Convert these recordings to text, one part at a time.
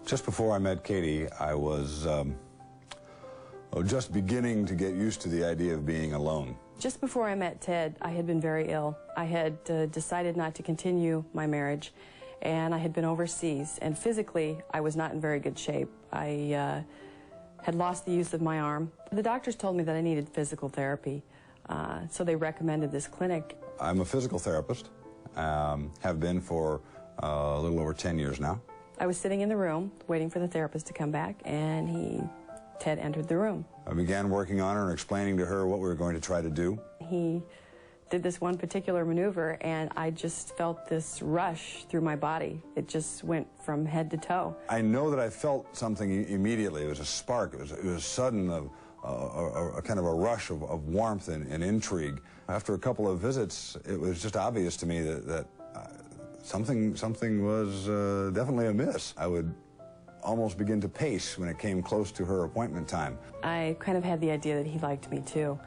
Just before I met Katy, I was just beginning to get used to the idea of being alone. Just before I met Ted, I had been very ill. I had decided not to continue my marriage, and I had been overseas, and physically I was not in very good shape. I had lost the use of my arm. The doctors told me that I needed physical therapy, so they recommended this clinic. I'm a physical therapist, have been for a little over 10 years now. I was sitting in the room waiting for the therapist to come back, and Ted entered the room. I began working on her and explaining to her what we were going to try to do. He did this one particular maneuver, and I just felt this rush through my body. It just went from head to toe. I know that I felt something immediately. It was a spark. It was sudden, a kind of a rush of warmth and intrigue. After a couple of visits, it was just obvious to me that something was definitely amiss. I would almost begin to pace when it came close to her appointment time. I kind of had the idea that he liked me too,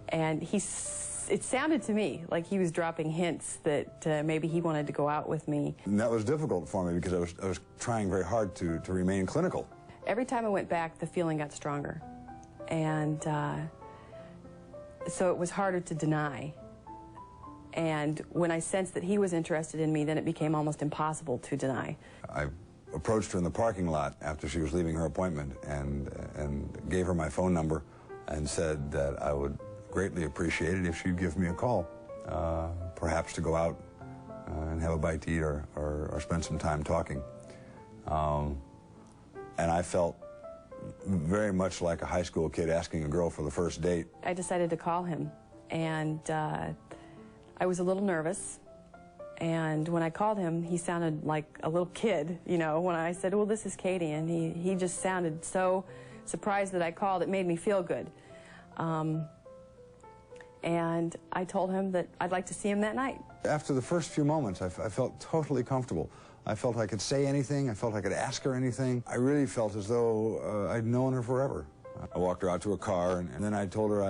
and it sounded to me like he was dropping hints that maybe he wanted to go out with me. And that was difficult for me because I was trying very hard to remain clinical. Every time I went back, the feeling got stronger, and so it was harder to deny. And when I sensed that he was interested in me, then it became almost impossible to deny. I approached her in the parking lot after she was leaving her appointment and gave her my phone number and said that I would greatly appreciate it if she'd give me a call, perhaps to go out and have a bite to eat or spend some time talking. And I felt very much like a high school kid asking a girl for the first date. I decided to call him, and I was a little nervous, and when I called him, he sounded like a little kid, you know. When I said, well, this is Katy, and he just sounded so surprised that I called, it made me feel good. And I told him that I'd like to see him that night. After the first few moments, I felt totally comfortable. I felt I could say anything. I felt I could ask her anything. I really felt as though I'd known her forever. I walked her out to her car, and then I told her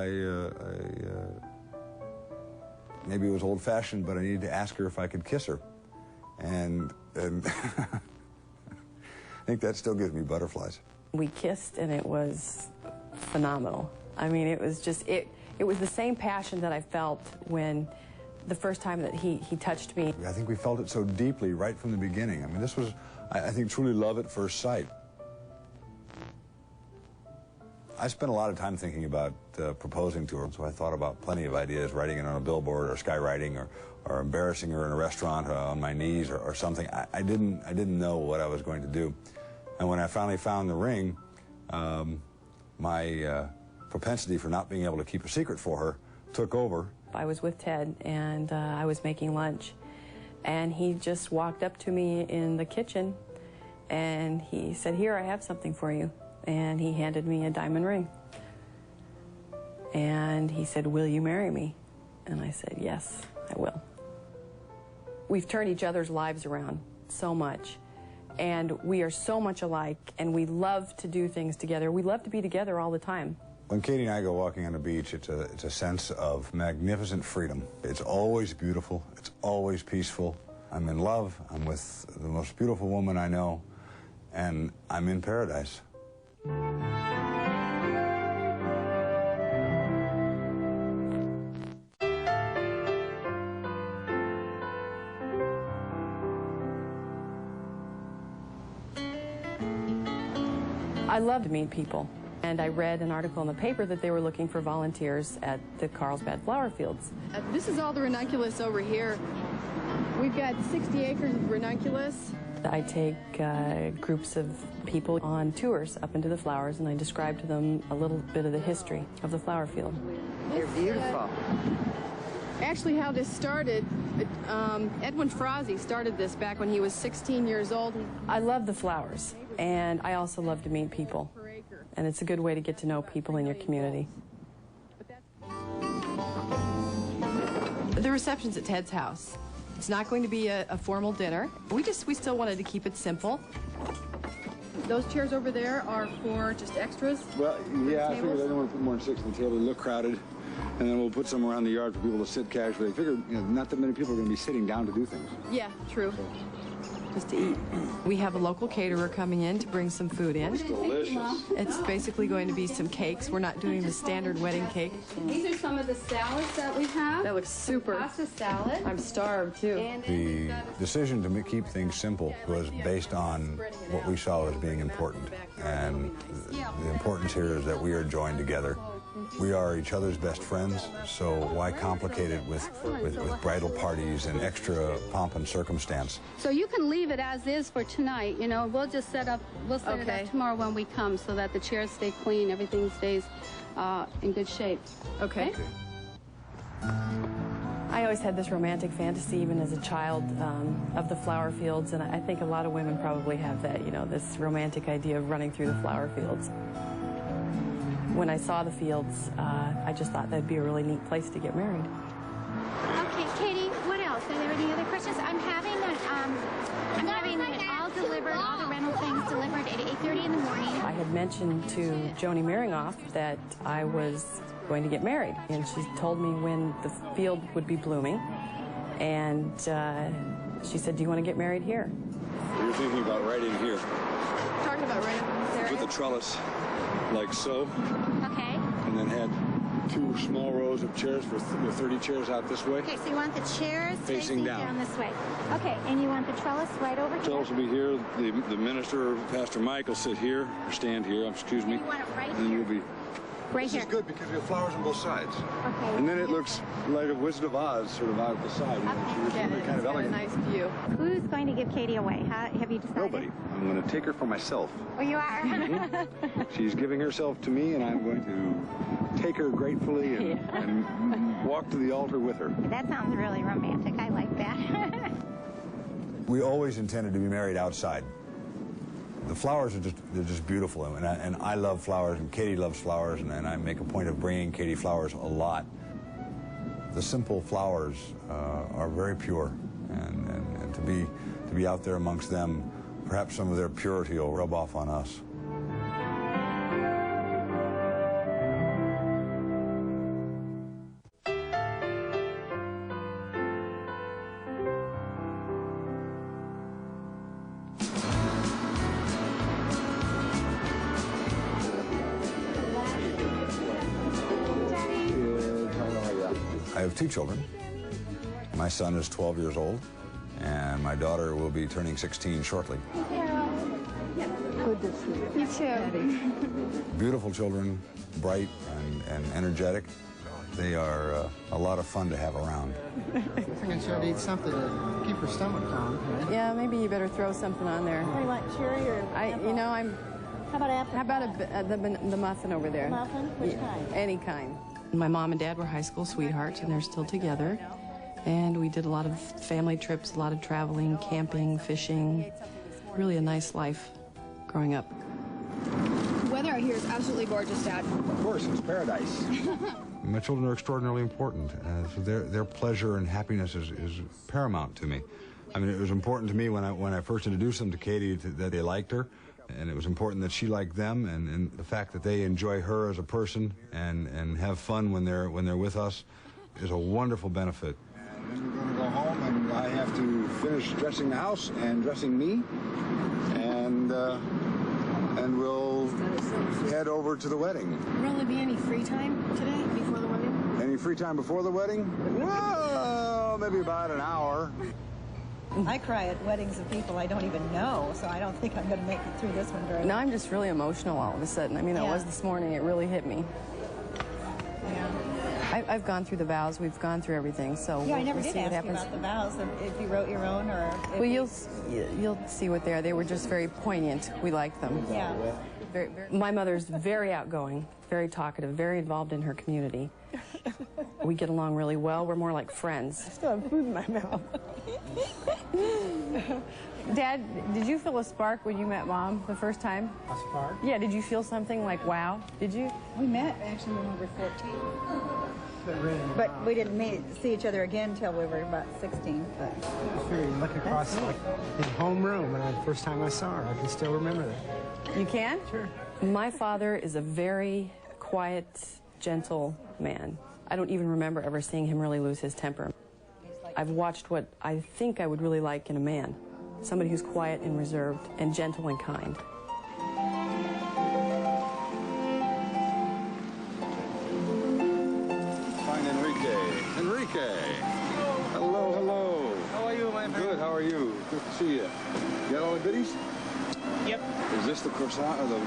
maybe it was old-fashioned, but I needed to ask her if I could kiss her. And I think that still gives me butterflies. We kissed, and it was phenomenal. I mean, it was just, it was the same passion that I felt when the first time that he touched me. I think we felt it so deeply right from the beginning. I mean, this was, I think, truly love at first sight. I spent a lot of time thinking about proposing to her, so I thought about plenty of ideas, writing it on a billboard or skywriting or embarrassing her in a restaurant on my knees or something. I didn't know what I was going to do. And when I finally found the ring, my propensity for not being able to keep a secret for her took over. I was with Ted, and I was making lunch, and he just walked up to me in the kitchen, and he said, "Here, I have something for you." And he handed me a diamond ring. And he said, "Will you marry me?" And I said, "Yes, I will." We've turned each other's lives around so much, and we are so much alike, and we love to do things together. We love to be together all the time. When Katy and I go walking on the beach, it's a sense of magnificent freedom. It's always beautiful. It's always peaceful. I'm in love. I'm with the most beautiful woman I know, and I'm in paradise. I love to meet people, and I read an article in the paper that they were looking for volunteers at the Carlsbad flower fields. This is all the ranunculus over here. We've got 60 acres of ranunculus. I take groups of people on tours up into the flowers, and I describe to them a little bit of the history of the flower field. They're beautiful. Actually, how this started, Edwin Frazee started this back when he was 16 years old. I love the flowers, and I also love to meet people, and it's a good way to get to know people in your community. The reception's at Ted's house. It's not going to be a formal dinner. We still wanted to keep it simple. Those chairs over there are for just extras? Well, yeah, I figured I don't want to put more than 6 on the table. They look crowded. And then we'll put some around the yard for people to sit casually. I figured, not that many people are going to be sitting down to do things. Yeah, true. just to eat. We have a local caterer coming in to bring some food in. Delicious. It's basically going to be some cakes. We're not doing the standard wedding cake. These are some of the salads that we have. That looks super. Pasta salad. I'm starved, too. The decision to keep things simple was based on what we saw as being important. And the importance here is that we are joined together. We are each other's best friends, so why complicate it with bridal parties and extra pomp and circumstance? So you can leave it as is for tonight, you know. We'll just set it up tomorrow when we come so that the chairs stay clean, everything stays in good shape. Okay. I always had this romantic fantasy, even as a child, of the flower fields, and I think a lot of women probably have that, you know, this romantic idea of running through the flower fields. When I saw the fields, I just thought that'd be a really neat place to get married. Okay, Katie, what else? Are there any other questions? I'm having it all delivered, all the rental things delivered at 8:30 in the morning. I had mentioned to Joni Meringoff that I was going to get married, and she told me when the field would be blooming, and she said, do you want to get married here? You're thinking about right in here. Talking about right in this area. With a trellis, like so. Okay. And then had 2 small rows of chairs for 30 chairs out this way. Okay, so you want the chairs Facing down. this way. Okay, and you want the trellis right over here? Trellis will be here. The minister, Pastor Mike, will sit here, or stand here, excuse me. You want it right And here? you'll be... Right This here. is good because we have flowers on both sides. Okay. And then it looks like a Wizard of Oz sort of out the side. You know, Okay. it's really kind of Got a elegant. nice view. Who's going to give Katie away? Have you decided? Nobody. I'm going to take her for myself. Oh, you are? She's giving herself to me, and I'm going to take her gratefully and walk to the altar with her. That sounds really romantic. I like that. We always intended to be married outside. The flowers are just beautiful, and I love flowers, and Katy loves flowers, and I make a point of bringing Katy flowers a lot. The simple flowers are very pure, and to be out there amongst them, perhaps some of their purity will rub off on us. I have 2 children. My son is 12 years old, and my daughter will be turning 16 shortly. Good to see you. You too. Beautiful children, bright and energetic. They are a lot of fun to have around. I think she ought to eat something to keep her stomach calm. Right? Yeah, maybe you better throw something on there. What do you want, cherry or apple? How about apple? How about the muffin over there? Muffin? Which kind? Any kind. My mom and dad were high school sweethearts, and they're still together. And we did a lot of family trips, a lot of traveling, camping, fishing. Really a nice life growing up. The weather out here is absolutely gorgeous, Dad. Of course, it's paradise. My children are extraordinarily important. So their pleasure and happiness is paramount to me. I mean, it was important to me when I first introduced them to Katy that they liked her, and it was important that she liked them, and the fact that they enjoy her as a person and have fun when they're with us is a wonderful benefit. And then we're going to go home, and I have to finish dressing the house and dressing me, and we'll head over to the wedding. Will there be any free time today before the wedding? Any free time before the wedding? Well, maybe about an hour. I cry at weddings of people I don't even know, so I don't think I'm going to make it through this one very well. Now I'm just really emotional all of a sudden. I mean, I was this morning. It really hit me. Yeah. I've gone through the vows. We've gone through everything. So Yeah, I never we'll did see what ask you happens. about the vows, if you wrote your own or... if Well, you- you'll see what they are. They were just very poignant. We liked them. Yeah. My mother's very outgoing, very talkative, very involved in her community. We get along really well. We're more like friends. I still have food in my mouth. Dad, did you feel a spark when you met Mom the first time? A spark? Yeah, did you feel something like, wow? Did you? We met actually when we were 14. But really, But we didn't see each other again until we were about 16. But sure, you look across like the homeroom, and the first time I saw her, I can still remember that. You can? Sure. My father is a very quiet, gentle man. I don't even remember ever seeing him really lose his temper. I've watched what I think I would really like in a man. somebody who's quiet and reserved and gentle and kind. Find Enrique. Enrique! Hello, hello. How are you, my friend? Good, how are you? Good to see you. You got all the goodies? Yep. Is this the croissant or the...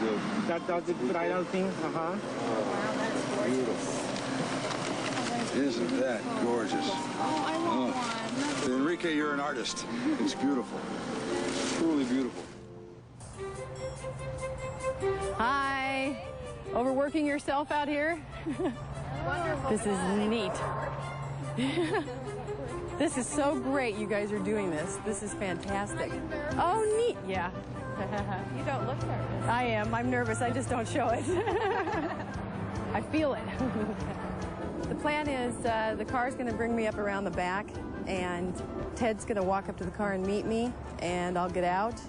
That's the bridal thing. Oh, beautiful. Isn't that gorgeous? Oh, I want one. Enrique, you're an artist. It's beautiful. Truly beautiful. Hi. Overworking yourself out here? Wonderful. This is neat. This is so great you guys are doing this. This is fantastic. Oh, neat. Yeah. You don't look nervous. I am. I'm nervous. I just don't show it. I feel it. The plan is the car's going to bring me up around the back, and Ted's going to walk up to the car and meet me, and I'll get out,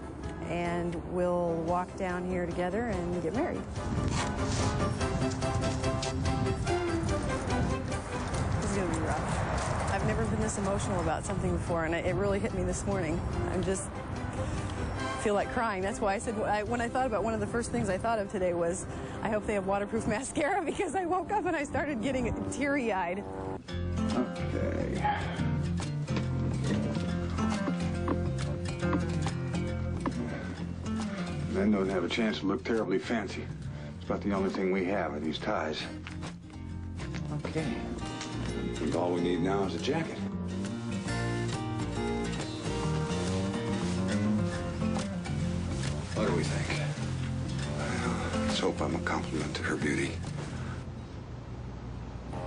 and we'll walk down here together and get married. This is going to be rough. I've never been this emotional about something before, and it really hit me this morning. I'm just feel like crying. That's why I said, when I thought about one of the first things I thought of today was, I hope they have waterproof mascara, because I woke up and I started getting teary-eyed. Okay. Men don't have a chance to look terribly fancy. It's about the only thing we have are these ties. Okay. I think all we need now is a jacket. What do we think? Well, let's hope I'm a compliment to her beauty.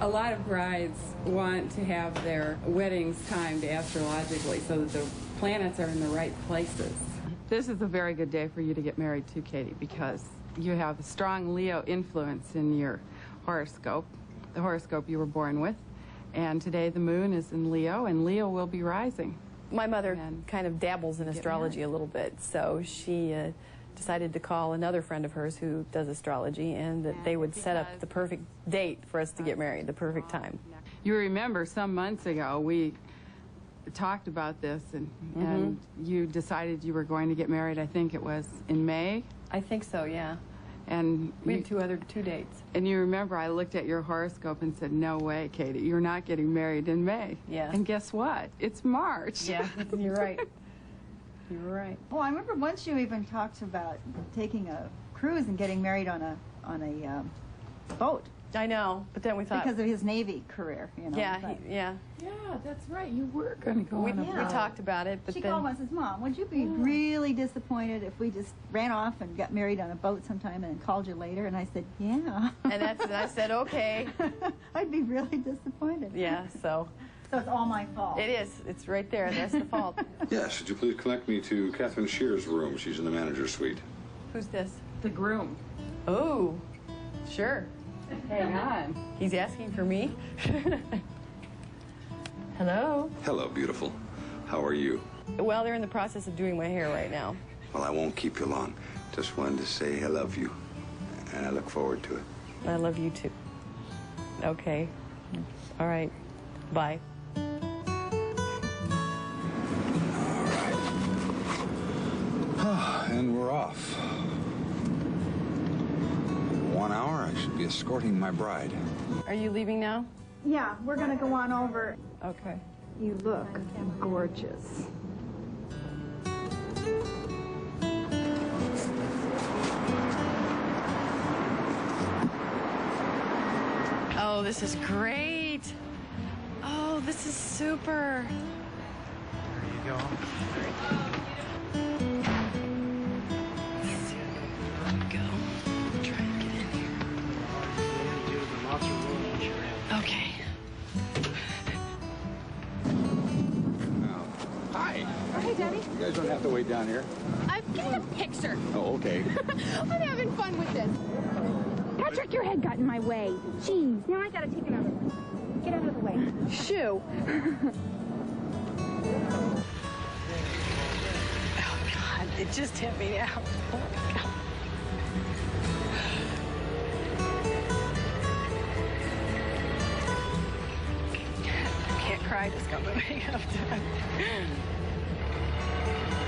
A lot of brides want to have their weddings timed astrologically so that the planets are in the right places. This is a very good day for you to get married too, Katy, because you have a strong Leo influence in your horoscope, the horoscope you were born with. And today the moon is in Leo, and Leo will be rising. My mother kind of dabbles in astrology a little bit, so she decided to call another friend of hers who does astrology, and that they would set up the perfect date for us to get married, the perfect time. You remember some months ago we talked about this, and you decided you were going to get married. I think it was in May. I think so, yeah. And we had two dates. And you remember I looked at your horoscope and said, no way, Katy, you're not getting married in May. Yeah. And guess what? It's March. Yeah, you're right. You're right. Oh, I remember once you even talked about taking a cruise and getting married on a boat. I know, but then we thought, because of his Navy career, you know. Yeah, yeah, that's right. You were going to go on a boat. We talked about it, but she then called and says, "Mom, would you be really disappointed if we just ran off and got married on a boat sometime and then called you later?" And I said, "Yeah." And I said, "Okay." I'd be really disappointed. Yeah, so. So it's all my fault. It is. It's right there. That's the fault. Yes, would you please connect me to Catherine Shear's room? She's in the manager's suite. Who's this? The groom. Oh, sure. Hang on. He's asking for me. Hello. Hello, beautiful. How are you? Well, they're in the process of doing my hair right now. Well, I won't keep you long. Just wanted to say I love you, and I look forward to it. I love you too. Okay. All right. Bye. And we're off. In 1 hour, I should be escorting my bride. Are you leaving now? Yeah, we're going to go on over. Okay. You look gorgeous. Oh, this is great. Oh, this is super. There you go. Okay. Hi. Oh, hey, Daddy. You guys don't have to wait down here. I'm getting a picture. Oh, okay. I'm having fun with this. Patrick, your head got in my way. Jeez, now I gotta take another one. Get out of the way. Shoo. Oh, God. It just hit me now. Oh, my God. Can't cry, just got my makeup done.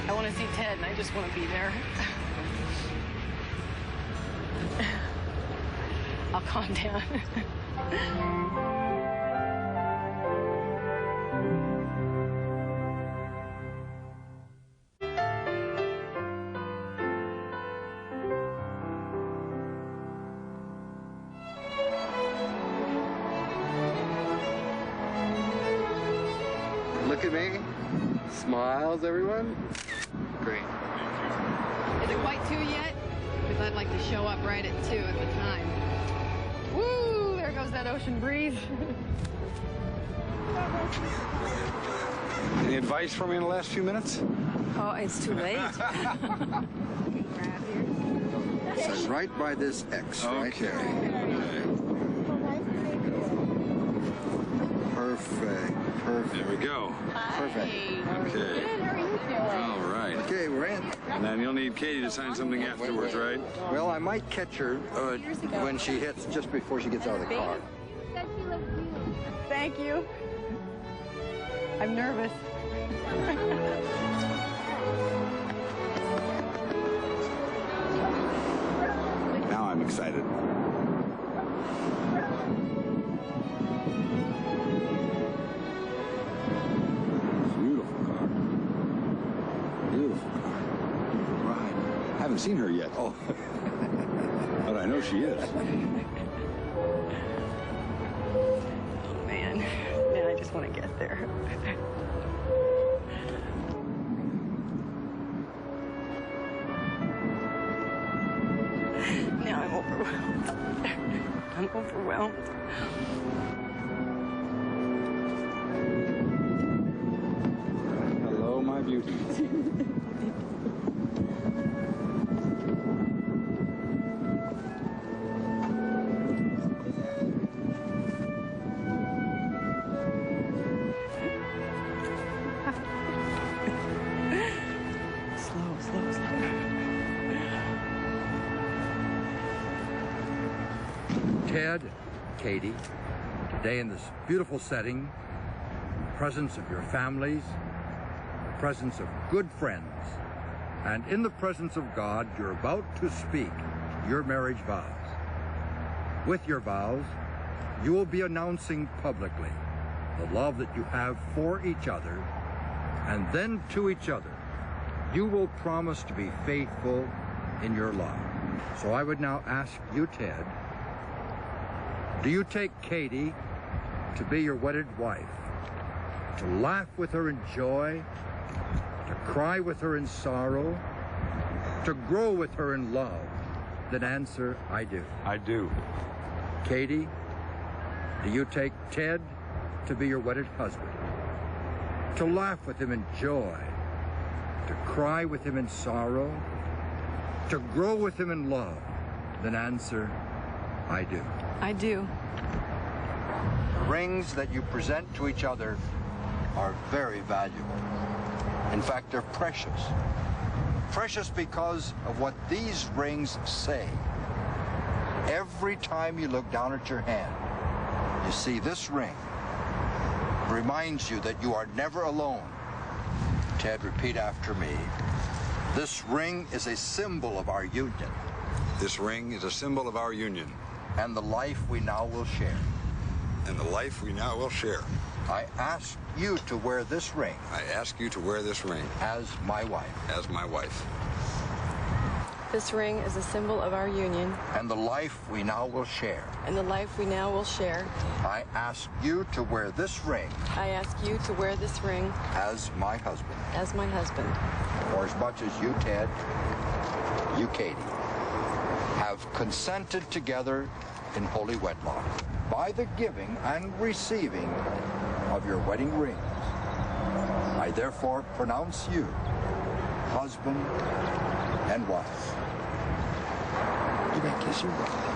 I I want to see Ted, and I just want to be there. I'll calm down. Look at me. Smiles, everyone. Great. Is it quite 2 yet? Because I'd like to show up right at 2 at the time. Woo! There goes that ocean breeze. Any advice for me in the last few minutes? Oh, it's too late. So right by this X, right there. Perfect. Perfect. There we go. Perfect. Okay. All right. Okay, we're in. And then you'll need Katy to sign something afterwards, right? Well, I might catch her when she hits, just before she gets out of the car. Thank you. I'm nervous. Now I'm excited. Beautiful car. Beautiful car. Right. Haven't seen her yet. Oh. But I know she is. Oh, man. Man, I just want to get there. Now I'm overwhelmed. I'm overwhelmed. Hello, my beauty. Slow, slow, slow. Ted, Katy, today in this beautiful setting, in the presence of your families, in the presence of good friends, and in the presence of God, you're about to speak your marriage vows. With your vows, you will be announcing publicly the love that you have for each other, and then to each other, you will promise to be faithful in your love. So I would now ask you, Ted, do you take Katy to be your wedded wife, to laugh with her in joy, to cry with her in sorrow, to grow with her in love? Then answer, I do. I do. Katy, do you take Ted to be your wedded husband, to laugh with him in joy, to cry with him in sorrow, to grow with him in love? Then answer, I do. I do. The rings that you present to each other are very valuable. In fact, they're precious. Precious because of what these rings say. Every time you look down at your hand, you see this ring. It reminds you that you are never alone. Ted, repeat after me. This ring is a symbol of our union. This ring is a symbol of our union. And the life we now will share. And the life we now will share. I ask you to wear this ring. I ask you to wear this ring. As my wife. As my wife. This ring is a symbol of our union. And the life we now will share. And the life we now will share. I ask you to wear this ring. I ask you to wear this ring. As my husband. As my husband. For as much as you, Ted, you, Katy, have consented together in holy wedlock by the giving and receiving of your wedding rings. I therefore pronounce you husband and wife. You may kiss your bride.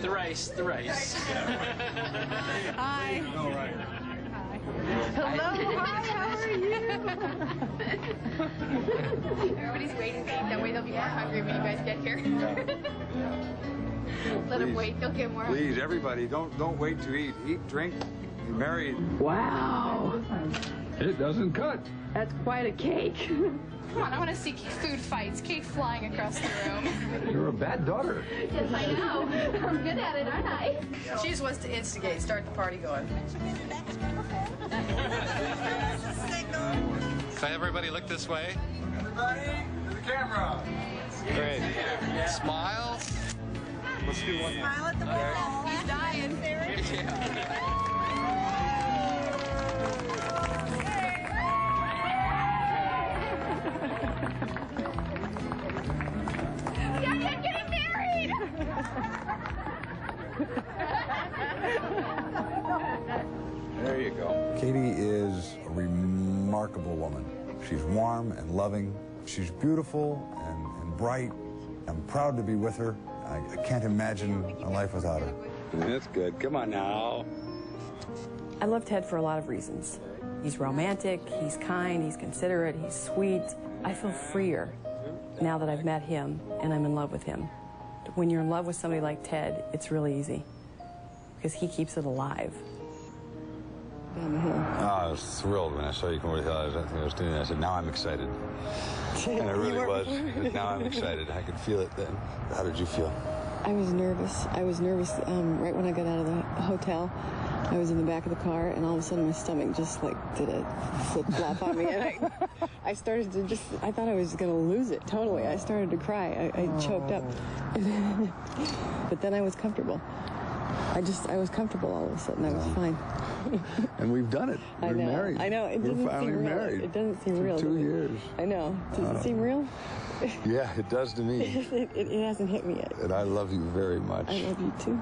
Thrice. Hi. All right. Hello. Hi. How are you? Everybody's waiting to eat. That way they'll be more hungry when you guys get here. Let them wait. They'll get more hungry. Please, everybody, don't wait to eat. Eat, drink, be married. Wow. It doesn't cut. That's quite a cake. Come on, I want to see food fights. Cake flying across the room. You're a bad daughter. Yes, I know. I'm good at it, aren't I? She just wants to instigate, start the party going. So everybody look this way. Everybody, to the camera. Great. Smile. Let's do one. Smile at the wall. He's dying. I'm getting married! There you go. Katy is a remarkable woman. She's warm and loving. She's beautiful and bright. I'm proud to be with her. I can't imagine a life without her. That's good. Come on now. I love Ted for a lot of reasons. He's romantic, he's kind, he's considerate, he's sweet. I feel freer now that I've met him and I'm in love with him. When you're in love with somebody like Ted, it's really easy because he keeps it alive. I was thrilled when I saw you come over the hill. I was doing that. I said, now I'm excited. And I really was. Now I'm excited. I could feel it then. How did you feel? I was nervous. Right when I got out of the hotel. I was in the back of the car, and all of a sudden my stomach just like did a flip-flop on me, and I started to I thought I was going to lose it totally. I started to cry. I choked up. But then I was comfortable. I was comfortable all of a sudden. I was fine. And we've done it. We're married. I know. It doesn't finally seem real. married. It doesn't seem real. 2 years. I know. Does it seem real? Yeah, it does to me. It hasn't hit me yet. And I love you very much. I love you too.